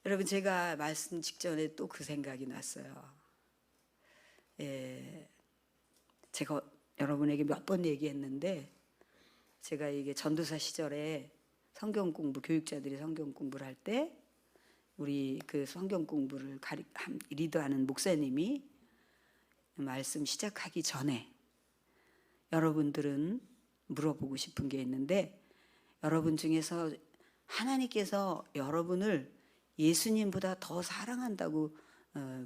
여러분, 제가 말씀 직전에 또 그 생각이 났어요. 제가 여러분에게 몇 번 얘기했는데, 제가 이게 전도사 시절에 성경 공부, 교육자들이 성경 공부를 할 때 우리 그 성경 공부를 리더하는 목사님이 말씀 시작하기 전에 여러분들은 물어보고 싶은 게 있는데, 여러분 중에서 하나님께서 여러분을 예수님보다 더 사랑한다고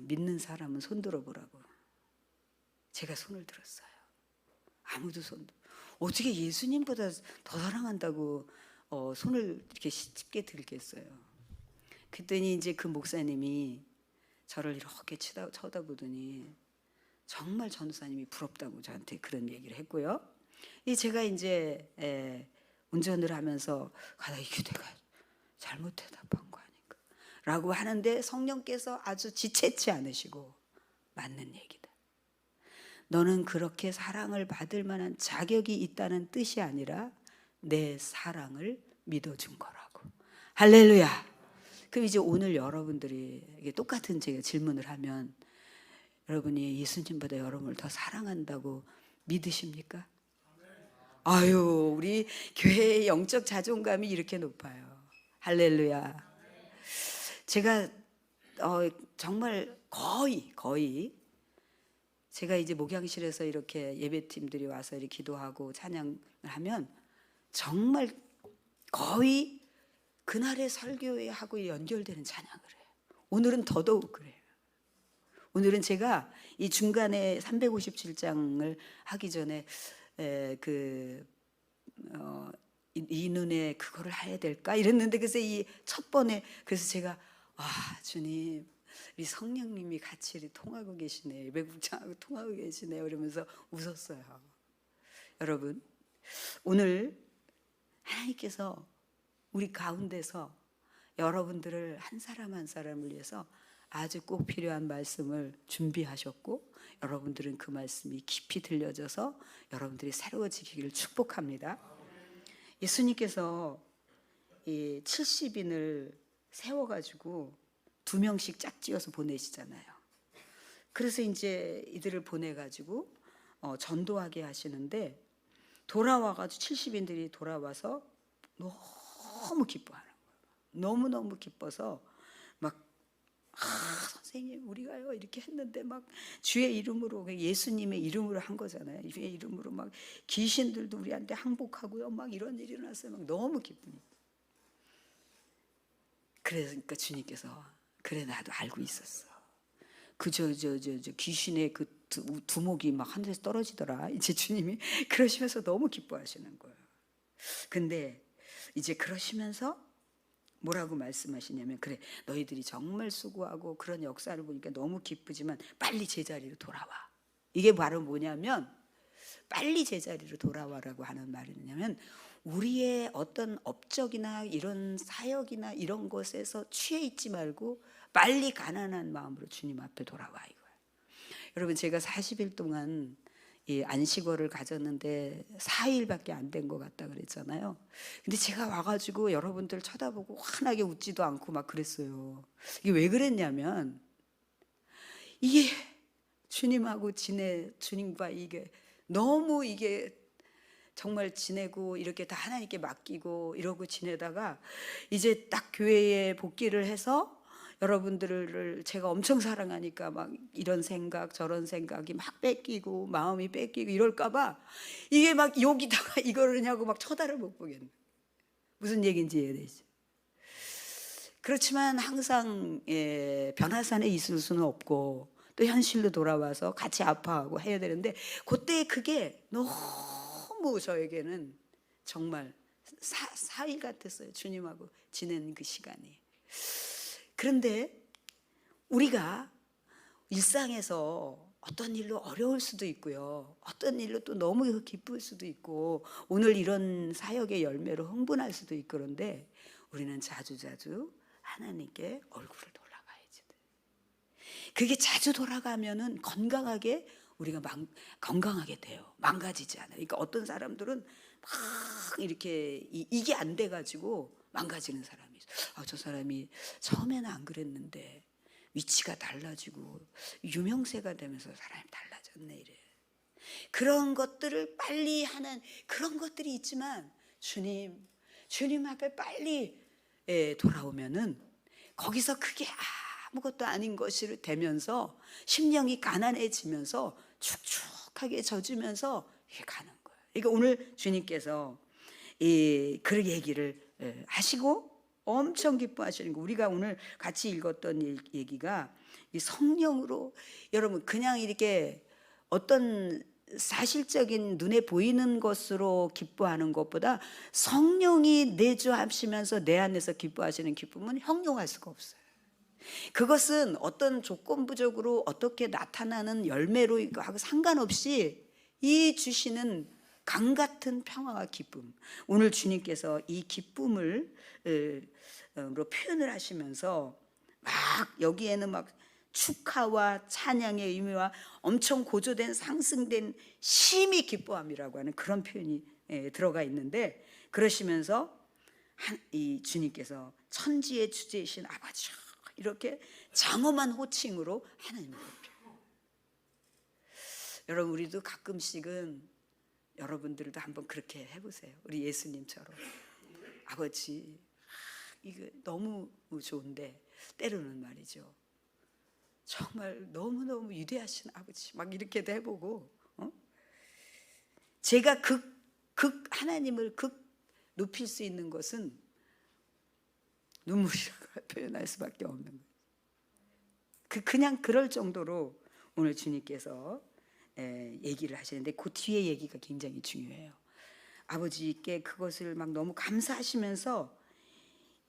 믿는 사람은 손 들어보라고. 제가 손을 들었어요. 아무도 어떻게 예수님보다 더 사랑한다고 손을 이렇게 쉽게 들겠어요. 그랬더니 이제 그 목사님이 저를 이렇게 쳐다보더니 정말 전도사님이 부럽다고 저한테 그런 얘기를 했고요. 제가 이제 운전을 하면서 가다 이게 내가 잘못 대답한 거 아닌가 라고 하는데, 성령께서 아주 지체치 않으시고 맞는 얘기다. 너는 그렇게 사랑을 받을 만한 자격이 있다는 뜻이 아니라 내 사랑을 믿어준 거라고. 할렐루야. 그럼 이제 오늘 여러분들이 똑같은 제가 질문을 하면, 여러분이 예수님보다 여러분을 더 사랑한다고 믿으십니까? 아유, 우리 교회의 영적 자존감이 이렇게 높아요. 할렐루야. 제가 정말 거의 제가 이제 목양실에서 이렇게 예배팀들이 와서 이렇게 기도하고 찬양을 하면 정말 거의 그날의 설교에 하고 연결되는 찬양을 해요. 오늘은 더더욱 그래요. 오늘은 제가 이 중간에 357장을 하기 전에 이 눈에 그거를 해야 될까 이랬는데, 그래서 이 첫 번에 그래서 제가 주님, 우리 성령님이 같이 통하고 계시네, 예배국장하고 통하고 계시네 이러면서 웃었어요. 여러분, 오늘 하나님께서 우리 가운데서 여러분들을 한 사람 한 사람을 위해서 아주 꼭 필요한 말씀을 준비하셨고, 여러분들은 그 말씀이 깊이 들려져서 여러분들이 새로워지기를 축복합니다. 예수님께서 이 70인을 세워가지고 2명씩 짝지어서 보내시잖아요. 그래서 이제 이들을 보내가지고 전도하게 하시는데, 돌아와가지고 70인들이 돌아와서 너무 기뻐하는 거예요. 너무너무 기뻐서 막 선생님 우리가요 이렇게 했는데 막 주의 이름으로, 예수님의 이름으로 한 거잖아요. 주의 이름으로 막 귀신들도 우리한테 항복하고요 막 이런 일이 일어났어요. 막 너무 기쁘니까. 그러니까 주님께서 그래, 나도 알고 있었어. 저 귀신의 그 두목이 막 하늘에서 떨어지더라. 이제 주님이 그러시면서 너무 기뻐하시는 거예요. 근데 이제 그러시면서 뭐라고 말씀하시냐면, 그래, 너희들이 정말 수고하고 그런 역사를 보니까 너무 기쁘지만 빨리 제자리로 돌아와. 이게 바로 뭐냐면, 빨리 제자리로 돌아와라고 하는 말이냐면, 우리의 어떤 업적이나 이런 사역이나 이런 것에서 취해 있지 말고 빨리 가난한 마음으로 주님 앞에 돌아와 이거예요. 여러분, 제가 40일 동안 이 안식월을 가졌는데 4일밖에 안 된 것 같다 그랬잖아요. 근데 제가 와가지고 여러분들 쳐다보고 환하게 웃지도 않고 막 그랬어요. 이게 왜 그랬냐면, 이게 주님하고 주님과 이게 너무 이게 정말 지내고 이렇게 다 하나님께 맡기고 이러고 지내다가 이제 딱 교회에 복귀를 해서 여러분들을 제가 엄청 사랑하니까 막 이런 생각 저런 생각이 막 뺏기고 마음이 뺏기고 이럴까봐 이게 막 여기다가 이거를 하냐고 막 쳐다를 못 보겠네. 무슨 얘기인지 이해되죠? 그렇지만 항상 변화산에 있을 수는 없고 또 현실로 돌아와서 같이 아파하고 해야 되는데, 그때 그게 너무 저에게는 정말 사일 같았어요. 주님하고 지내는 그 시간이. 그런데 우리가 일상에서 어떤 일로 어려울 수도 있고요, 어떤 일로 또 너무 기쁠 수도 있고, 오늘 이런 사역의 열매로 흥분할 수도 있고, 그런데 우리는 자주자주 하나님께 얼굴을 돌아가야지. 그게 자주 돌아가면은 건강하게 우리가 건강하게 돼요. 망가지지 않아요. 그러니까 어떤 사람들은 막 이렇게 이게 안 돼가지고 망가지는 사람이 사람이 저 사람이 처음에는 안 그랬는데 위치가 달라지고 유명세가 되면서 사람이 달라졌네 이래. 그런 것들을 빨리 하는 그런 것들이 있지만 주님 앞에 빨리 돌아오면은 거기서 그게 아무것도 아닌 것이 되면서 심령이 가난해지면서 축축하게 젖으면서 이게 가는 거예요. 그러니까 오늘 주님께서 그 얘기를 하시고 엄청 기뻐하시는 거. 우리가 오늘 같이 읽었던 얘기가 이 성령으로 여러분 그냥 이렇게 어떤 사실적인 눈에 보이는 것으로 기뻐하는 것보다 성령이 내주하시면서 내 안에서 기뻐하시는 기쁨은 형용할 수가 없어요. 그것은 어떤 조건부적으로 어떻게 나타나는 열매로 하고 상관없이 이 주시는 강 같은 평화와 기쁨. 오늘 주님께서 이 기쁨을 표현을 하시면서 막 여기에는 막 축하와 찬양의 의미와 엄청 고조된 상승된 심히 기뻐함이라고 하는 그런 표현이 들어가 있는데, 그러시면서 이 주님께서 천지의 주제이신 아버지 이렇게 장엄한 호칭으로 하나님을 높여요. 여러분 우리도 가끔씩은 여러분들도 한번 그렇게 해보세요. 우리 예수님처럼 아버지 이거 너무 좋은데 때로는 말이죠 정말 너무너무 위대하신 아버지 막 이렇게도 해보고 제가 하나님을 높일 수 있는 것은 눈물이라고 표현할 수밖에 없는 거예요. 그냥 그럴 정도로 오늘 주님께서 얘기를 하시는데 그 뒤에 얘기가 굉장히 중요해요. 아버지께 그것을 막 너무 감사하시면서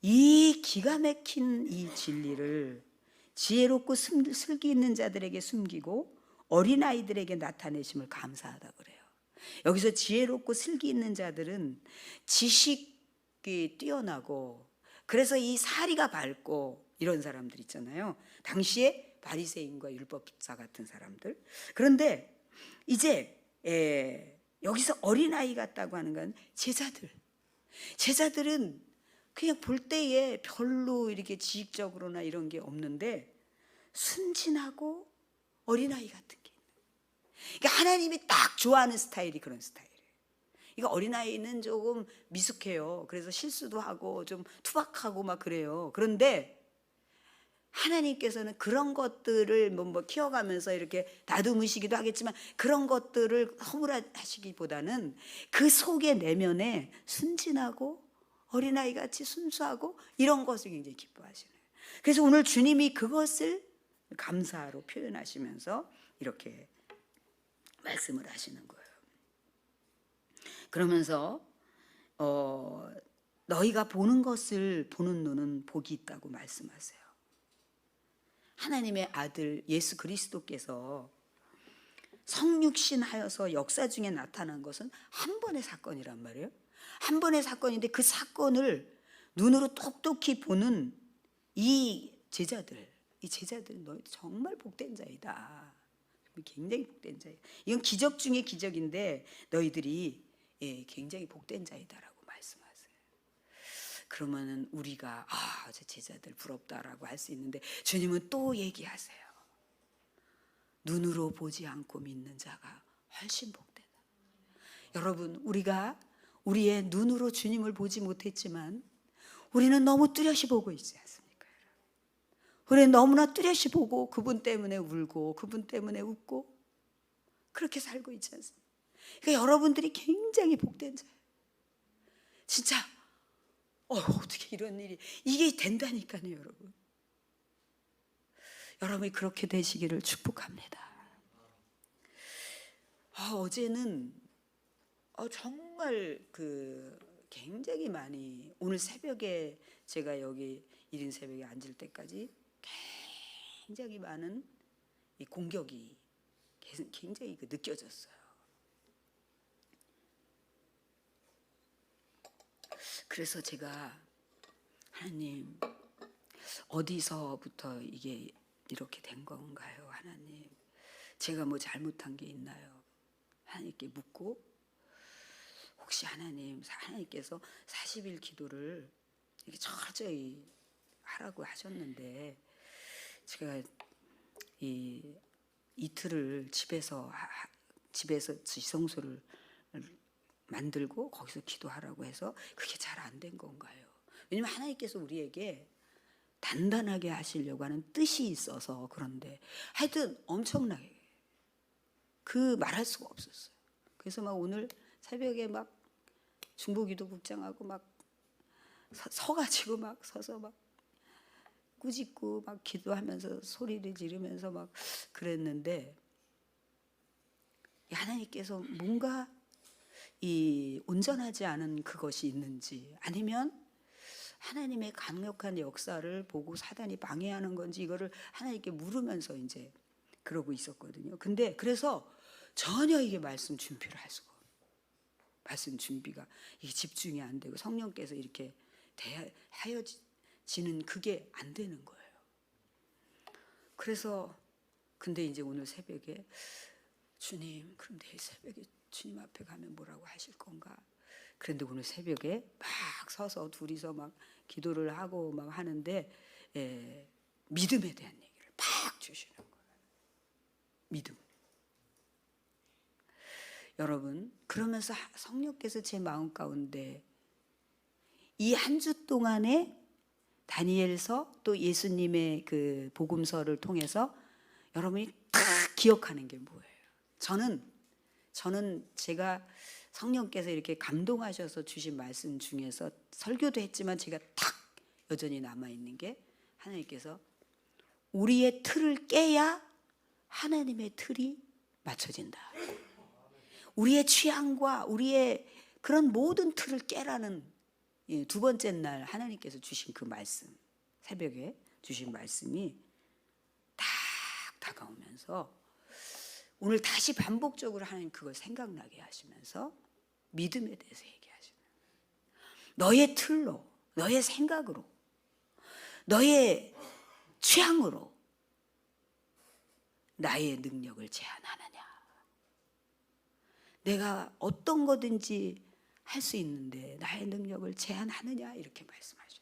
이 기가 막힌 이 진리를 지혜롭고 슬기 있는 자들에게 숨기고 어린아이들에게 나타내심을 감사하다 그래요. 여기서 지혜롭고 슬기 있는 자들은 지식이 뛰어나고 그래서 이 사리가 밝고 이런 사람들 있잖아요. 당시에 바리새인과 율법사 같은 사람들. 그런데 이제 여기서 어린아이 같다고 하는 건 제자들은 그냥 볼 때에 별로 이렇게 지식적으로나 이런 게 없는데 순진하고 어린아이 같은 게 있는. 그러니까 하나님이 딱 좋아하는 스타일이 그런 스타일이에요. 이거 어린아이는 조금 미숙해요. 그래서 실수도 하고 좀 투박하고 막 그래요. 그런데 하나님께서는 그런 것들을 뭐 키워가면서 이렇게 다듬으시기도 하겠지만 그런 것들을 허물하시기보다는 그 속의 내면에 순진하고 어린아이같이 순수하고 이런 것을 굉장히 기뻐하시네요. 그래서 오늘 주님이 그것을 감사로 표현하시면서 이렇게 말씀을 하시는 거예요. 그러면서 너희가 보는 것을 보는 눈은 복이 있다고 말씀하세요. 하나님의 아들 예수 그리스도께서 성육신하여서 역사 중에 나타난 것은 한 번의 사건이란 말이에요. 한 번의 사건인데 그 사건을 눈으로 똑똑히 보는 이 제자들 너희 정말 복된 자이다. 굉장히 복된 자이다. 이건 기적 중에 기적인데 너희들이 굉장히 복된 자이다라고 말씀하세요. 그러면은 우리가 저 제자들 부럽다라고 할 수 있는데 주님은 또 얘기하세요. 눈으로 보지 않고 믿는 자가 훨씬 복되다. 여러분 우리가 우리의 눈으로 주님을 보지 못했지만 우리는 너무 뚜렷이 보고 있지 않습니까? 우리는 너무나 뚜렷이 보고 그분 때문에 울고 그분 때문에 웃고 그렇게 살고 있지 않습니까? 그러니까 여러분들이 굉장히 복된 자예요. 진짜 어떻게 이런 일이 이게 된다니까요. 여러분 여러분이 그렇게 되시기를 축복합니다. 어제는 정말 굉장히 많이 오늘 새벽에 제가 여기 이른 새벽에 앉을 때까지 굉장히 많은 이 공격이 굉장히 느껴졌어요. 그래서 제가 하나님 어디서부터 이게 이렇게 된 건가요? 하나님 제가 뭐 잘못한 게 있나요? 하나님께 묻고 혹시 하나님께서 40일 기도를 이렇게 철저히 하라고 하셨는데 제가 이틀을 집에서 지성소를 만들고 거기서 기도하라고 해서 그게 잘 안 된 건가요? 왜냐면 하나님께서 우리에게 단단하게 하시려고 하는 뜻이 있어서. 그런데 하여튼 엄청나게 그 말할 수가 없었어요. 그래서 막 오늘 새벽에 막 중보기도국장하고 막 서가지고 막 서서 막 꾸짖고 막 기도하면서 소리를 지르면서 막 그랬는데, 하나님께서 뭔가 이 온전하지 않은 그것이 있는지, 아니면 하나님의 강력한 역사를 보고 사단이 방해하는 건지, 이거를 하나님께 물으면서 이제 그러고 있었거든요. 근데 그래서 전혀 이게 말씀 준비를 할 수가 없어요. 말씀 준비가 이게 집중이 안 되고 성령께서 이렇게 하여지는 그게 안 되는 거예요. 그래서 근데 이제 오늘 새벽에 주님, 그럼 내일 새벽에 주님 앞에 가면 뭐라고 하실 건가? 그런데 오늘 새벽에 막 서서 둘이서 막 기도를 하고 막 하는데 믿음에 대한 얘기를 막 주시는 거예요. 믿음. 여러분, 그러면서 성령께서 제 마음 가운데 이 한 주 동안에 다니엘서 또 예수님의 그 복음서를 통해서 여러분이 다 기억하는 게 뭐예요? 저는 제가 성령께서 이렇게 감동하셔서 주신 말씀 중에서 설교도 했지만 제가 탁 여전히 남아있는 게, 하나님께서 우리의 틀을 깨야 하나님의 틀이 맞춰진다. 우리의 취향과 우리의 그런 모든 틀을 깨라는 두 번째 날 하나님께서 주신 그 말씀, 새벽에 주신 말씀이 딱 다가오면서 오늘 다시 반복적으로 하나님 그걸 생각나게 하시면서 믿음에 대해서 얘기하시는, 너의 틀로, 너의 생각으로, 너의 취향으로 나의 능력을 제한하느냐. 내가 어떤 거든지 할 수 있는데 나의 능력을 제한하느냐, 이렇게 말씀하셔요.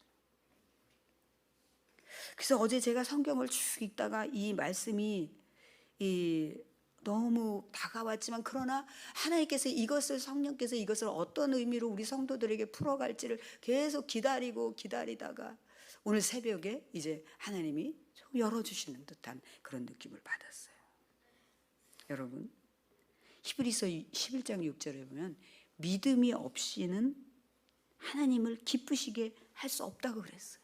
그래서 어제 제가 성경을 쭉 읽다가 이 말씀이 너무 다가왔지만, 그러나 하나님께서 이것을, 성령께서 이것을 어떤 의미로 우리 성도들에게 풀어갈지를 계속 기다리다가 오늘 새벽에 이제 하나님이 좀 열어주시는 듯한 그런 느낌을 받았어요. 여러분, 히브리서 11장 6절에 보면 믿음이 없이는 하나님을 기쁘시게 할 수 없다고 그랬어요.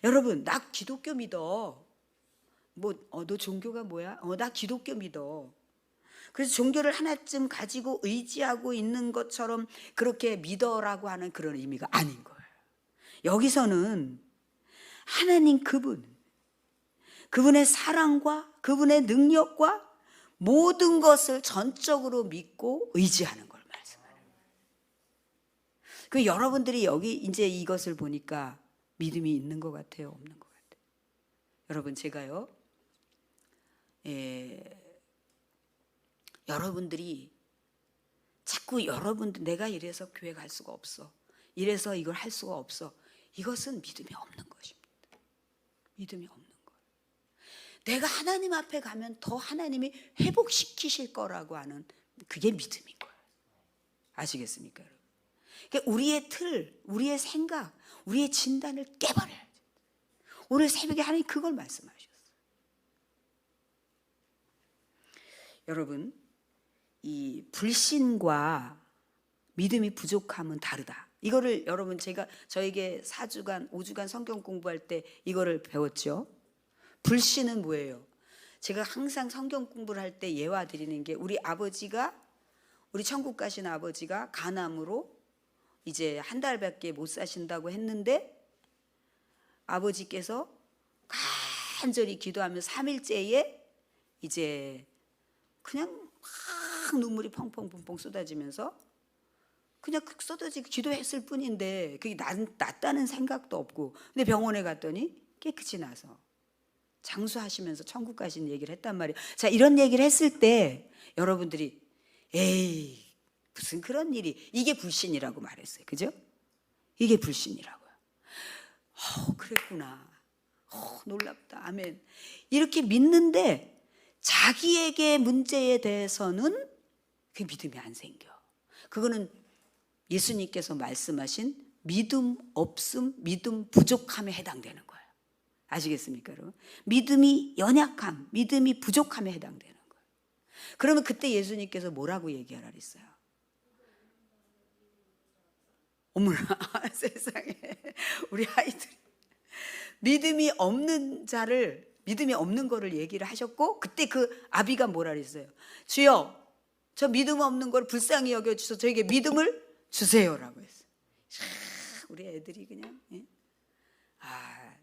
여러분, 나 기독교 믿어. 너 종교가 뭐야? 나 기독교 믿어. 그래서 종교를 하나쯤 가지고 의지하고 있는 것처럼 그렇게 믿어라고 하는 그런 의미가 아닌 거예요. 여기서는 하나님 그분의 사랑과 그분의 능력과 모든 것을 전적으로 믿고 의지하는 걸 말씀하는 거예요. 그 여러분들이 여기 이제 이것을 보니까 믿음이 있는 것 같아요, 없는 것 같아요? 여러분, 제가요, 여러분들이 자꾸 내가 이래서 교회 갈 수가 없어, 이래서 이걸 할 수가 없어, 이것은 믿음이 없는 것입니다. 믿음이 없는 거예요. 내가 하나님 앞에 가면 더 하나님이 회복시키실 거라고 하는 그게 믿음인 거예요. 아시겠습니까, 여러분? 그러니까 우리의 틀, 우리의 생각, 우리의 진단을 깨버려야죠. 오늘 새벽에 하나님 그걸 말씀하셨어요. 여러분, 이 불신과 믿음이 부족함은 다르다. 이거를 여러분, 제가 저에게 4주간 5주간 성경 공부할 때 이거를 배웠죠. 불신은 뭐예요? 제가 항상 성경 공부를 할 때 예화 드리는 게, 우리 천국 가신 아버지가 간암으로 이제 한 달밖에 못 사신다고 했는데, 아버지께서 간절히 기도하면 3일째에 이제 그냥 막 눈물이 펑펑 쏟아지면서 그냥 쏟아지고 기도했을 뿐인데 그게 낫다는 생각도 없고, 근데 병원에 갔더니 깨끗이 나서 장수하시면서 천국 가신 얘기를 했단 말이에요. 자, 이런 얘기를 했을 때 여러분들이 에이, 무슨 그런 일이, 이게 불신이라고 말했어요. 그죠? 이게 불신이라고요. 그랬구나. 놀랍다. 아멘. 이렇게 믿는데 자기에게 문제에 대해서는 그 믿음이 안 생겨. 그거는 예수님께서 말씀하신 믿음 없음, 믿음 부족함에 해당되는 거예요. 아시겠습니까, 여러분? 믿음이 연약함, 믿음이 부족함에 해당되는 거예요. 그러면 그때 예수님께서 뭐라고 얘기하라 그랬어요? 어머나, 세상에. 우리 아이들이 믿음이 없는 자를, 믿음이 없는 거를 얘기를 하셨고, 그때 그 아비가 뭐라 그랬어요? 주여, 저 믿음 없는 걸 불쌍히 여겨주셔서 저에게 믿음을 주세요라고 했어요. 우리 애들이 그냥, 예?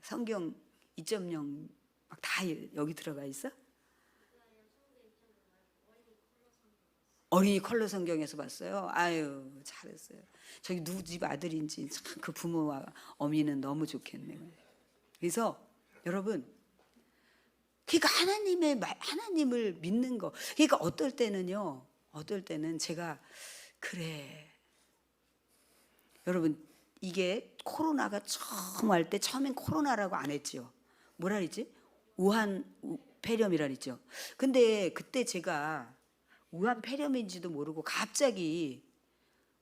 성경 2.0 막 다 여기 들어가 있어? 어린이 컬러 성경에서 봤어요. 아유, 잘했어요. 저기 누구 집 아들인지 참 그 부모와 어미는 너무 좋겠네요. 그래서 여러분, 그러니까 하나님을 믿는 거. 그러니까 어떨 때는 제가 그래. 여러분, 이게 코로나가 처음 할 때 처음엔 코로나라고 안 했죠. 뭐라 그랬지? 우한 폐렴이라 그랬죠. 근데 그때 제가 우한 폐렴인지도 모르고 갑자기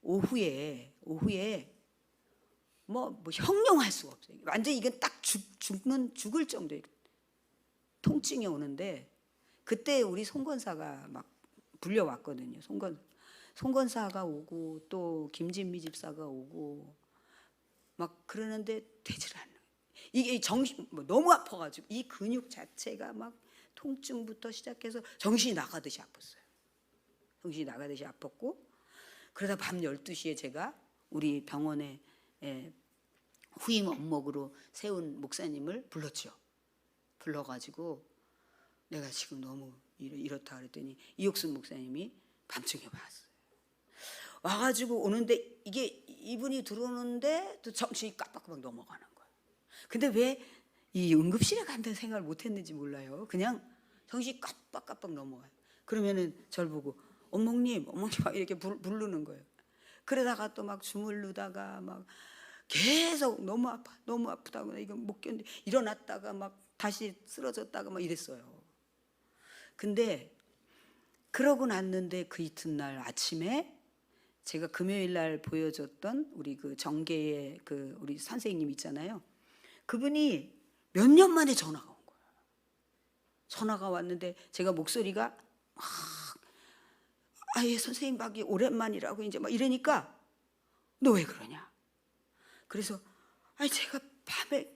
오후에 뭐 형용할 수가 없어요. 완전 이건 딱 죽을 정도의 통증이 오는데, 그때 우리 송건사가 막 불려왔거든요. 송건사가 오고 또 김진미 집사가 오고 막 그러는데 되질 않아요. 이게 정신 너무 아파가지고 이 근육 자체가 막 통증부터 시작해서 정신이 나가듯이 아팠어요. 정신이 나가듯이 아팠고, 그러다 밤 12시에 제가 우리 병원에 후임 업목으로 세운 목사님을 불렀죠. 불러가지고 내가 지금 너무 이렇다 그랬더니 이옥순 목사님이 밤중에 왔어요. 와가지고 오는데 이게 이분이 들어오는데 또 정신이 깜빡깜빡 넘어가는 거예요. 근데 왜 이 응급실에 간다는 생각을 못했는지 몰라요. 그냥 정신이 깜빡깜빡 넘어가요. 그러면은 저를 보고 어머님 막 이렇게 부르는 거예요. 그러다가 또 막 주물르다가 막 계속 너무 아프다고 이거 못 견디, 일어났다가 막 다시 쓰러졌다가 막 이랬어요. 근데 그러고 났는데 그 이튿날 아침에 제가 금요일 날 보여줬던 우리 그 정계의 그 우리 선생님 있잖아요. 그분이 몇 년 만에 전화가 온 거예요. 전화가 왔는데 제가 목소리가 막 예, 선생님 막 오랜만이라고 이제 막 이러니까 너 왜 그러냐? 그래서 제가 밤에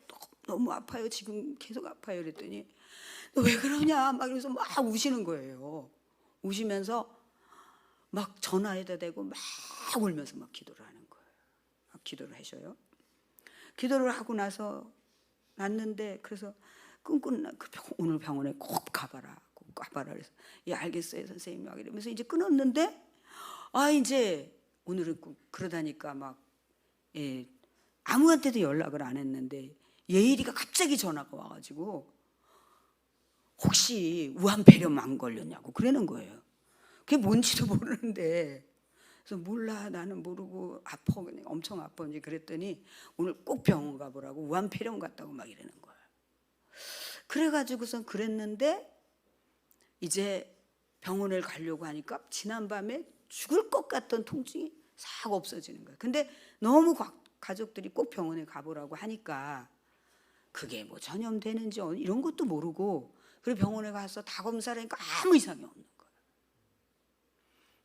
너무 아파요. 지금 계속 아파요. 그랬더니 너 왜 그러냐? 막 그래서 막 우시는 거예요. 우시면서 막 전화에다 대고 막 울면서 막 기도를 하는 거예요. 막 기도를 하셔요. 기도를 하고 나서 났는데, 그래서 끈끈 오늘 병원에 꼭 가봐라. 꼭 가봐라. 그래서 예, 알겠어요, 선생님. 막 이러면서 이제 끊었는데, 이제 오늘은 그러다니까 막 예, 아무한테도 연락을 안 했는데 예일이가 갑자기 전화가 와가지고 혹시 우한 폐렴 안 걸렸냐고 그러는 거예요. 그게 뭔지도 모르는데, 그래서 몰라, 나는 모르고 아파, 그냥 엄청 아파. 이제 그랬더니 오늘 꼭 병원 가보라고 우한 폐렴 같다고 막 이러는 거예요. 그래가지고선 그랬는데 이제 병원을 가려고 하니까 지난밤에 죽을 것 같던 통증이 싹 없어지는 거예요. 근데 너무 가족들이 꼭 병원에 가보라고 하니까 그게 뭐 전염되는지 이런 것도 모르고, 그리고 병원에 가서 다 검사를 하니까 아무 이상이 없는 거예요.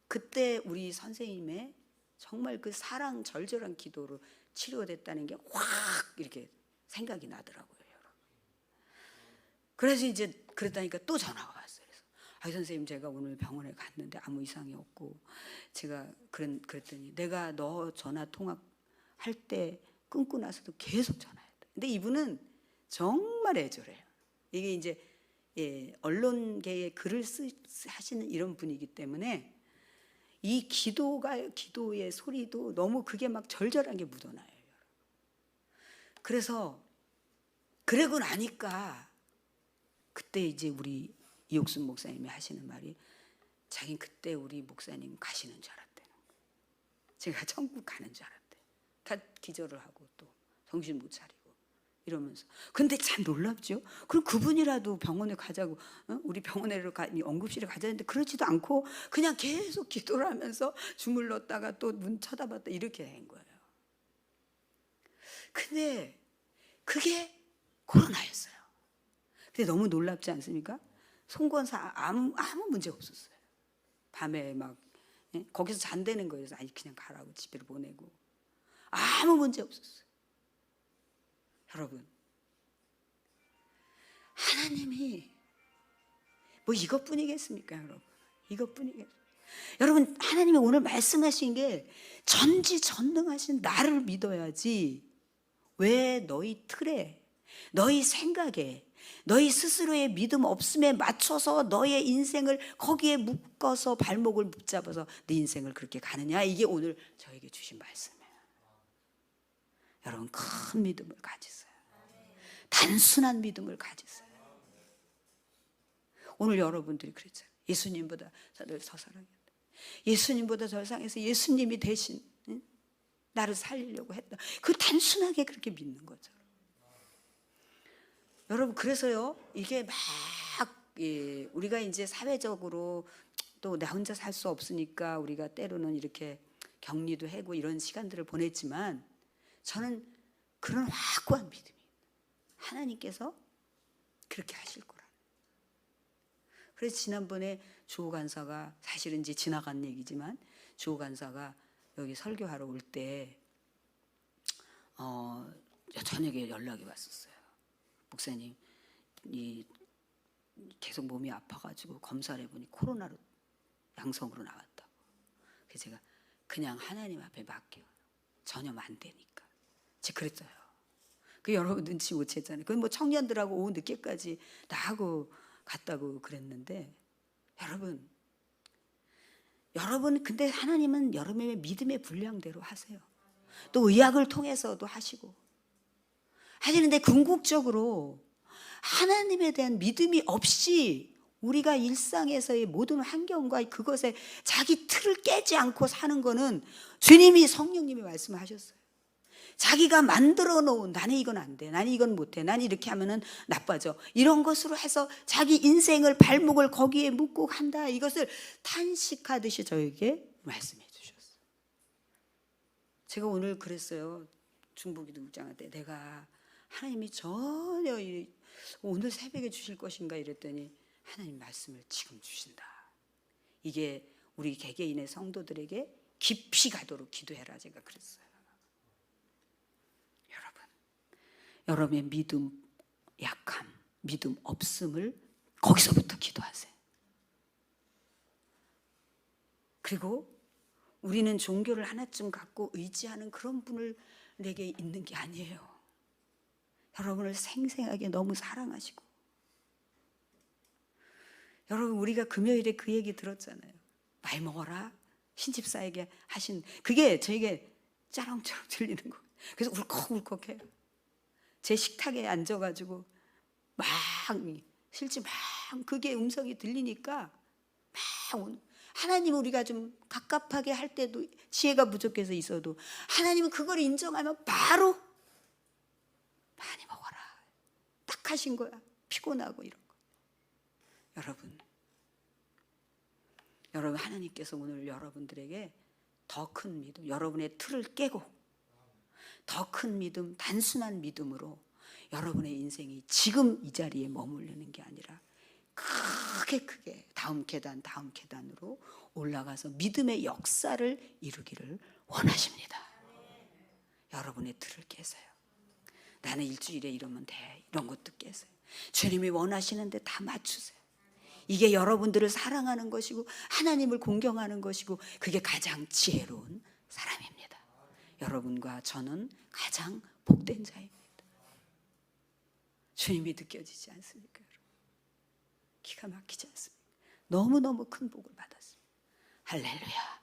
그때 우리 선생님의 정말 그 사랑 절절한 기도로 치료됐다는 게 확 이렇게 생각이 나더라고요, 여러분. 그래서 이제 그랬다니까 또 전화가 왔어요. 그래서 선생님, 제가 오늘 병원에 갔는데 아무 이상이 없고, 제가 그랬더니 내가 너 전화 통화할 때 끊고 나서도 계속 전화했다. 근데 이분은 정말 애절해요. 이게 이제 언론계에 글을 하시는 이런 분이기 때문에 이 기도의 소리도 너무 그게 막 절절한 게 묻어나요. 그래서 그러고 나니까 그때 이제 우리 이옥순 목사님이 하시는 말이, 자긴 그때 우리 목사님 가시는 줄 알았대요. 제가 천국 가는 줄 알았대요. 다 기절을 하고 또 정신 못 차리고. 이러면서. 근데 참 놀랍죠. 그럼 그분이라도 병원에 가자고, 우리 병원에 응급실에 가자는데 그러지도 않고 그냥 계속 기도를 하면서 주물렀다가 또 문 쳐다봤다 이렇게 된 거예요. 근데 그게 코로나였어요. 근데 너무 놀랍지 않습니까? 송건사 아무 문제 없었어요. 밤에 막 거기서 잔다는 거예요. 그래서 아니 그냥 가라고 집에로 보내고 아무 문제 없었어요. 여러분, 하나님이 뭐 이것뿐이겠습니까, 여러분? 이것뿐이겠습니까? 여러분, 하나님이 오늘 말씀하신 게 전지전능하신 나를 믿어야지 왜 너희 틀에, 너희 생각에, 너희 스스로의 믿음 없음에 맞춰서 너의 인생을 거기에 묶어서 발목을 붙잡아서 네 인생을 그렇게 가느냐? 이게 오늘 저에게 주신 말씀이에요. 여러분, 큰 믿음을 가지세요. 단순한 믿음을 가지세요. 오늘 여러분들이 그랬잖아요. 예수님보다 저를 더 사랑했다. 예수님보다 절 사랑해서 예수님이 대신 나를 살리려고 했다. 그 단순하게 그렇게 믿는 거죠. 여러분, 그래서요, 이게 막 우리가 이제 사회적으로 또 나 혼자 살 수 없으니까 우리가 때로는 이렇게 격리도 하고 이런 시간들을 보냈지만 저는 그런 확고한 믿음이 하나님께서 그렇게 하실 거라. 그래서 지난번에 주호 간사가 사실은 이제 지나간 얘기지만 주호 간사가 여기 설교하러 올 때 저녁에 연락이 왔었어요. 목사님, 계속 몸이 아파가지고 검사를 해보니 코로나로 양성으로 나왔다고. 그래서 제가 그냥 하나님 앞에 맡겨. 전염 안 되니까. 제가 그랬어요. 그 여러분 눈치 못 챘잖아요. 그 뭐 청년들하고 오후 늦게까지 나하고 갔다고 그랬는데 여러분 근데 하나님은 여러분의 믿음의 분량대로 하세요. 또 의학을 통해서도 하시는데 궁극적으로 하나님에 대한 믿음이 없이 우리가 일상에서의 모든 환경과 그것에 자기 틀을 깨지 않고 사는 거는 주님이 성령님이 말씀하셨어요. 자기가 만들어 놓은 나는 이건 안 돼, 나는 이건 못 해, 나는 이렇게 하면은 나빠져, 이런 것으로 해서 자기 인생을 발목을 거기에 묶고 한다. 이것을 탄식하듯이 저에게 말씀해 주셨어요. 제가 오늘 그랬어요. 중보기도 묵상할 때 내가 하나님이 전혀 오늘 새벽에 주실 것인가 이랬더니 하나님 말씀을 지금 주신다. 이게 우리 개개인의 성도들에게 깊이 가도록 기도해라. 제가 그랬어요. 여러분의 믿음 약함, 믿음 없음을 거기서부터 기도하세요. 그리고 우리는 종교를 하나쯤 갖고 의지하는 그런 분을 내게 있는 게 아니에요. 여러분을 생생하게 너무 사랑하시고, 여러분 우리가 금요일에 그 얘기 들었잖아요. 많이 먹어라 신집사에게 하신 그게 저에게 짜렁짜렁 들리는 거예요. 그래서 울컥울컥해요. 제 식탁에 앉아가지고 막 실제 막 그게 음성이 들리니까 막 하나님 우리가 좀 갑갑하게 할 때도 지혜가 부족해서 있어도 하나님은 그걸 인정하면 바로 많이 먹어라 딱 하신 거야. 피곤하고 이런 거. 여러분 하나님께서 오늘 여러분들에게 더 큰 믿음, 여러분의 틀을 깨고 더 큰 믿음, 단순한 믿음으로 여러분의 인생이 지금 이 자리에 머무르는 게 아니라 크게 다음 계단으로 올라가서 믿음의 역사를 이루기를 원하십니다. 여러분의 틀을 깨세요. 나는 일주일에 이러면 돼, 이런 것도 깨세요. 주님이 원하시는데 다 맞추세요. 이게 여러분들을 사랑하는 것이고 하나님을 공경하는 것이고 그게 가장 지혜로운 사람입니다. 여러분과 저는 가장 복된 자입니다. 주님이 느껴지지 않습니까? 여러분? 기가 막히지 않습니까? 너무너무 큰 복을 받았습니다. 할렐루야.